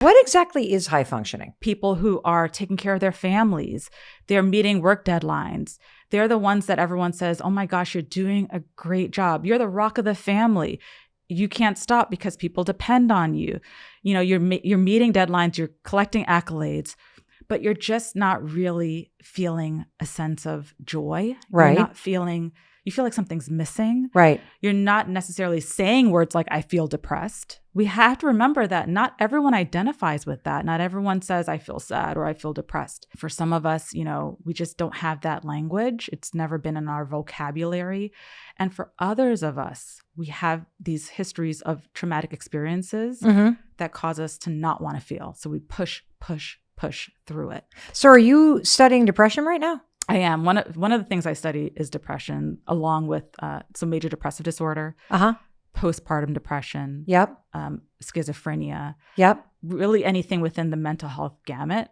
What exactly is high functioning? People who are taking care of their families, they're meeting work deadlines. They're the ones that everyone says, oh my gosh, you're doing a great job. You're the rock of the family. You can't stop because people depend on you. You know, you're meeting deadlines, you're collecting accolades, but you're just not really feeling a sense of joy. Right. You're not feeling, you feel like something's missing. Right. You're not necessarily saying words like, I feel depressed. We have to remember that not everyone identifies with that. Not everyone says, I feel sad or I feel depressed. For some of us, you know, we just don't have that language. It's never been in our vocabulary. And for others of us, we have these histories of traumatic experiences that cause us to not want to feel. So we push through it. So are you studying depression right now? I am. One of the things I study is depression, along with some major depressive disorder, postpartum depression, schizophrenia, really anything within the mental health gamut.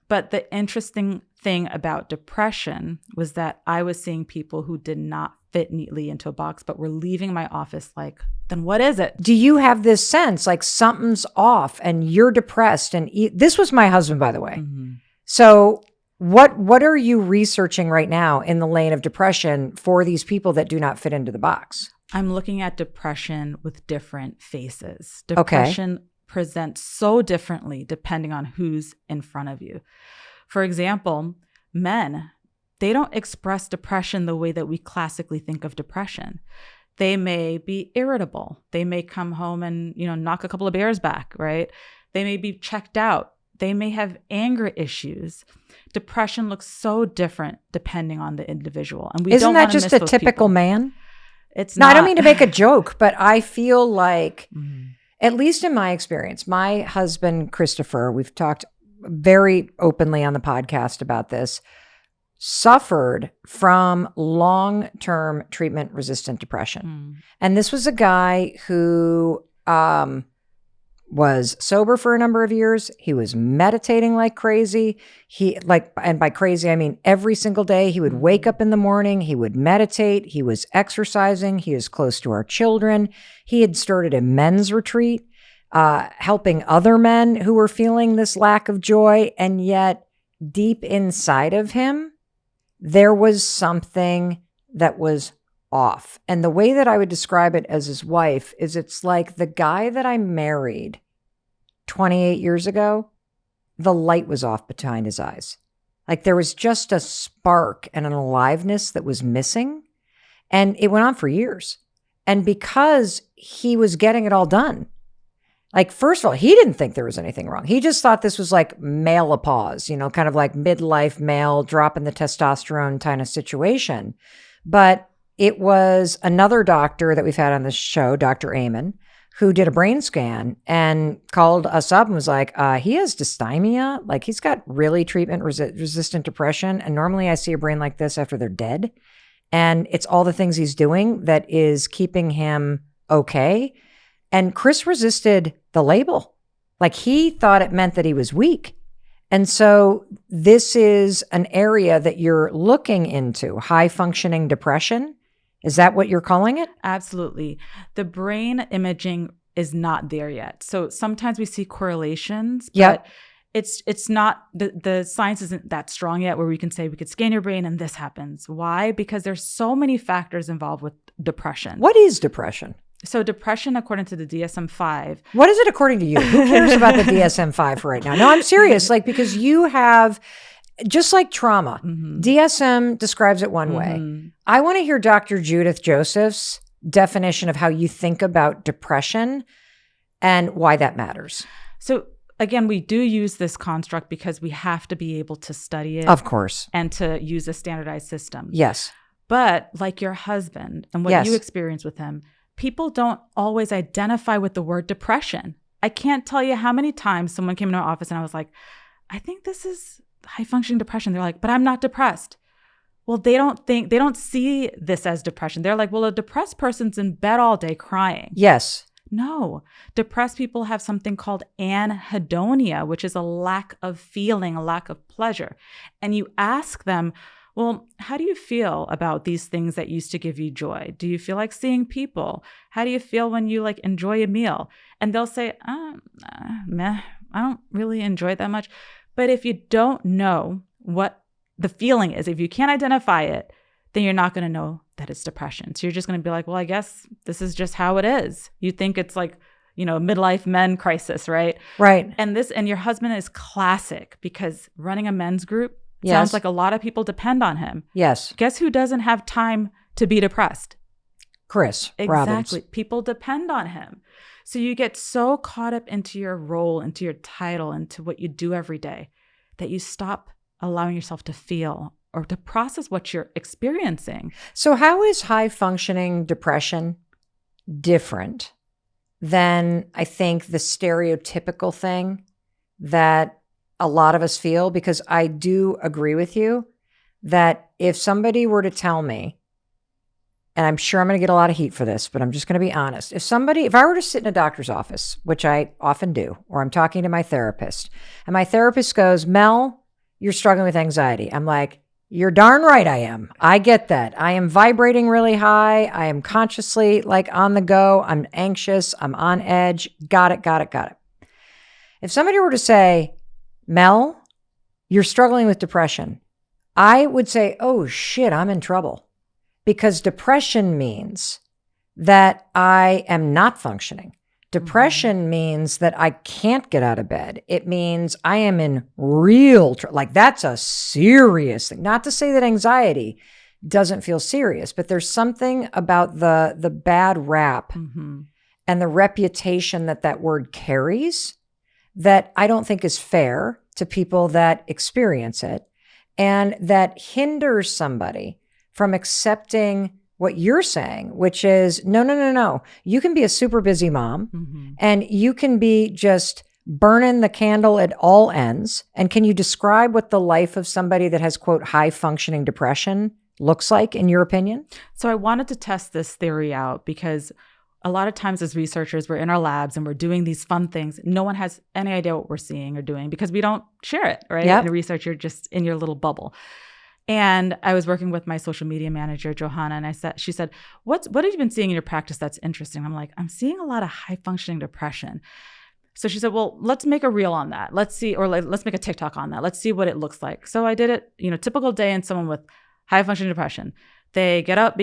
But the interesting thing about depression was that I was seeing people who did not fit neatly into a box, but were leaving my office like, then what is it? Do you have this sense like something's off and you're depressed? And this was my husband, by the way. So what are you researching right now in the lane of depression for these people that do not fit into the box? I'm looking at depression with different faces. Depression presents so differently depending on who's in front of you. For example, men, they don't express depression the way that we classically think of depression. They may be irritable. They may come home and, knock a couple of bears back, right? They may be checked out. They may have anger issues. Depression looks so different depending on the individual. And Isn't that just a typical man? It's not. I don't mean to make a joke, but I feel like, at least in my experience, my husband, Christopher, we've talked very openly on the podcast about this, suffered from long-term treatment-resistant depression. And this was a guy who was sober for a number of years. He was meditating like crazy. And by crazy, I mean every single day he would wake up in the morning, he would meditate, he was exercising, he was close to our children. He had started a men's retreat, helping other men who were feeling this lack of joy. And yet deep inside of him, there was something that was off. And the way that I would describe it as his wife is it's like the guy that I married 28 years ago, the light was off behind his eyes. Like there was just a spark and an aliveness that was missing. And it went on for years. And because he was getting it all done, like, first of all, he didn't think there was anything wrong. He just thought this was like menopause, kind of like midlife male dropping the testosterone kind of situation. But it was another doctor that we've had on this show, Dr. Amen, who did a brain scan and called us up and was like, he has dysthymia. Like he's got really treatment-resistant depression. And normally I see a brain like this after they're dead. And it's all the things he's doing that is keeping him okay. And Chris resisted the label. Like he thought it meant that he was weak. And so this is an area that you're looking into, high functioning depression. Is that what you're calling it? Absolutely. The brain imaging is not there yet. So sometimes we see correlations, but it's not, the science isn't that strong yet where we can say we could scan your brain and this happens. Why? Because there's so many factors involved with depression. What is depression? So depression, according to the DSM-5. What is it according to you? Who cares about the DSM-5 right now? No, I'm serious. Like, because you have, just like trauma, DSM describes it one way. I want to hear Dr. Judith Joseph's definition of how you think about depression and why that matters. So again, we do use this construct because we have to be able to study it. Of course. And to use a standardized system. Yes. But like your husband and what you experience with him, people don't always identify with the word depression. I can't tell you how many times someone came into our office and I was like, I think this is high functioning depression. They're like, but I'm not depressed. Well, they don't see this as depression. They're like, well, a depressed person's in bed all day crying. Yes. No, depressed people have something called anhedonia, which is a lack of feeling, a lack of pleasure. And you ask them, well, how do you feel about these things that used to give you joy? Do you feel like seeing people? How do you feel when you enjoy a meal? And they'll say, meh, I don't really enjoy it that much. But if you don't know what the feeling is, if you can't identify it, then you're not going to know that it's depression. So you're just going to be like, well, I guess this is just how it is. You think it's like, midlife men crisis, right? Right. And your husband is classic because running a men's group Yes. sounds like a lot of people depend on him. Yes. Guess who doesn't have time to be depressed? Chris Exactly. Robbins. People depend on him. So you get so caught up into your role, into your title, into what you do every day that you stop allowing yourself to feel or to process what you're experiencing. So how is high functioning depression different than, I think, the stereotypical thing that a lot of us feel? Because I do agree with you that if somebody were to tell me, and I'm sure I'm going to get a lot of heat for this, but I'm just going to be honest. If I were to sit in a doctor's office, which I often do, or I'm talking to my therapist, and my therapist goes, Mel, you're struggling with anxiety. I'm like, you're darn right I am. I get that. I am vibrating really high. I am consciously like on the go. I'm anxious. I'm on edge. Got it. If somebody were to say, Mel, you're struggling with depression, I would say, oh shit, I'm in trouble. Because depression means that I am not functioning. Depression means that I can't get out of bed. It means I am in real like that's a serious thing. Not to say that anxiety doesn't feel serious, but there's something about the bad rap and the reputation that word carries that I don't think is fair to people that experience it, and that hinders somebody from accepting what you're saying, which is, no. You can be a super busy mom and you can be just burning the candle at all ends. And can you describe what the life of somebody that has, quote, high functioning depression looks like, in your opinion? So I wanted to test this theory out because a lot of times as researchers, we're in our labs and we're doing these fun things. No one has any idea what we're seeing or doing because we don't share it, right? Yep. In research, you're just in your little bubble. And I was working with my social media manager, Johanna, and she said, what have you been seeing in your practice that's interesting? I'm like, I'm seeing a lot of high functioning depression. So she said, well, let's make a reel on that. Let's see, or let's make a TikTok on that. Let's see what it looks like. So I did it, typical day in someone with high functioning depression. They get up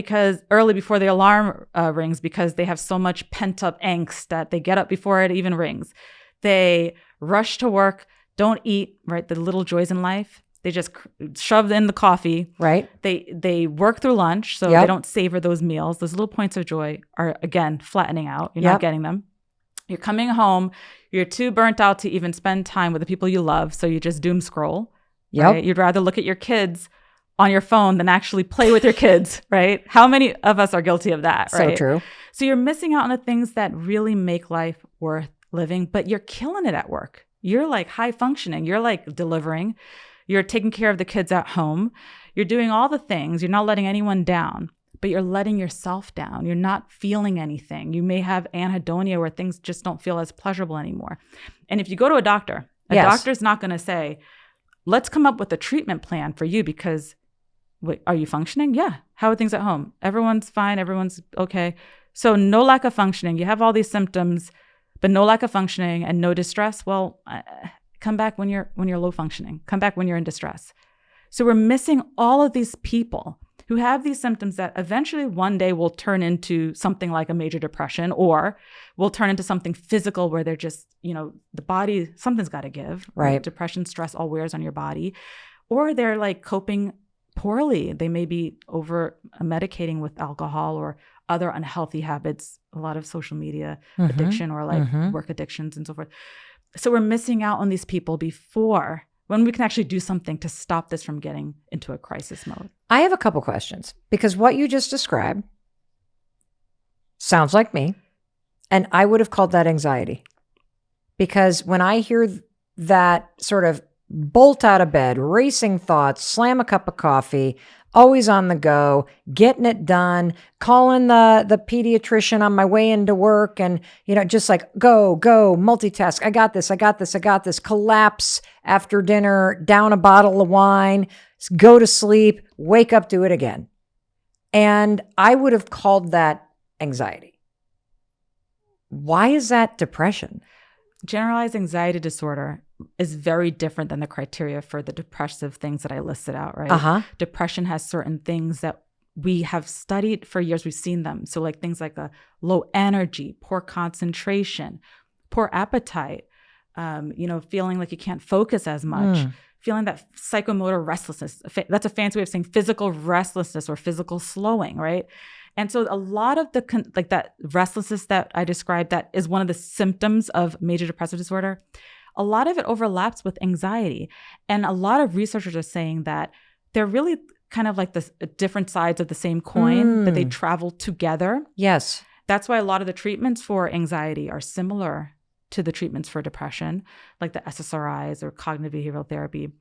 early before the alarm rings because they have so much pent up angst that they get up before it even rings. They rush to work, don't eat, right? The little joys in life. They just shove in the coffee. Right. They work through lunch, so they don't savor those meals. Those little points of joy are, again, flattening out. You're not getting them. You're coming home. You're too burnt out to even spend time with the people you love, so you just doom scroll. Right? You'd rather look at your kids on your phone than actually play with your kids, right? How many of us are guilty of that, right? So true. So you're missing out on the things that really make life worth living, but you're killing it at work. You're like high functioning. You're like delivering. You're taking care of the kids at home. You're doing all the things. You're not letting anyone down, but you're letting yourself down. You're not feeling anything. You may have anhedonia where things just don't feel as pleasurable anymore. And if you go to a doctor, doctor's not going to say, let's come up with a treatment plan for you because, wait, are you functioning? Yeah. How are things at home? Everyone's fine. Everyone's okay. So no lack of functioning. You have all these symptoms, but no lack of functioning and no distress. Well, come back when you're low functioning. Come back when you're in distress. So we're missing all of these people who have these symptoms that eventually one day will turn into something like a major depression, or will turn into something physical where they're just, the body, something's got to give. Right. Depression, stress all wears on your body. Or they're like coping poorly. They may be over medicating with alcohol or other unhealthy habits, a lot of social media addiction or like work addictions and so forth. So we're missing out on these people before when we can actually do something to stop this from getting into a crisis mode. I have a couple questions because what you just described sounds like me, and I would have called that anxiety. Because when I hear that sort of bolt out of bed, racing thoughts, slam a cup of coffee, always on the go, getting it done, calling the pediatrician on my way into work and, just like go, multitask. I got this, collapse after dinner, down a bottle of wine, go to sleep, wake up, do it again. And I would have called that anxiety. Why is that depression? Generalized anxiety disorder is very different than the criteria for the depressive things that I listed out, right? Depression has certain things that we have studied for years. We've seen them. So like things like a low energy, poor concentration, poor appetite, feeling like you can't focus as much, feeling that psychomotor restlessness. That's a fancy way of saying physical restlessness or physical slowing, right? And so a lot of that restlessness that I described, that is one of the symptoms of major depressive disorder, a lot of it overlaps with anxiety. And a lot of researchers are saying that they're really kind of like the different sides of the same coin, that they travel together. Yes. That's why a lot of the treatments for anxiety are similar to the treatments for depression, like the SSRIs or cognitive behavioral therapy.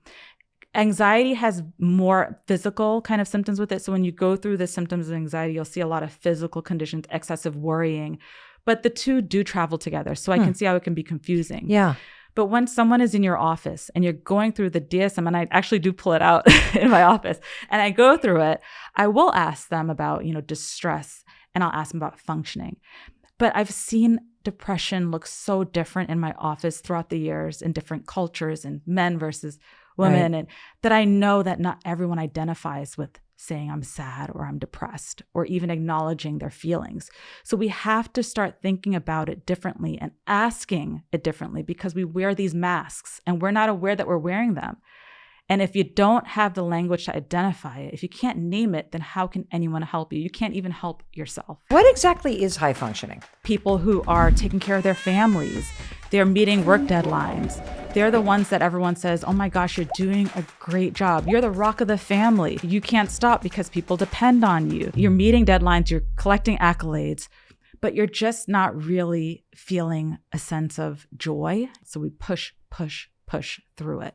Anxiety has more physical kind of symptoms with it. So when you go through the symptoms of anxiety, you'll see a lot of physical conditions, excessive worrying, but the two do travel together. So I can see how it can be confusing. Yeah. But when someone is in your office and you're going through the DSM, and I actually do pull it out in my office, and I go through it, I will ask them about, distress, and I'll ask them about functioning. But I've seen depression look so different in my office throughout the years in different cultures and men versus women, and that I know that not everyone identifies with saying I'm sad or I'm depressed or even acknowledging their feelings. So we have to start thinking about it differently and asking it differently, because we wear these masks and we're not aware that we're wearing them. And if you don't have the language to identify it, if you can't name it, then how can anyone help you? You can't even help yourself. What exactly is high functioning? People who are taking care of their families, they're meeting work deadlines. They're the ones that everyone says, oh my gosh, you're doing a great job. You're the rock of the family. You can't stop because people depend on you. You're meeting deadlines, you're collecting accolades, but you're just not really feeling a sense of joy. So we push through it.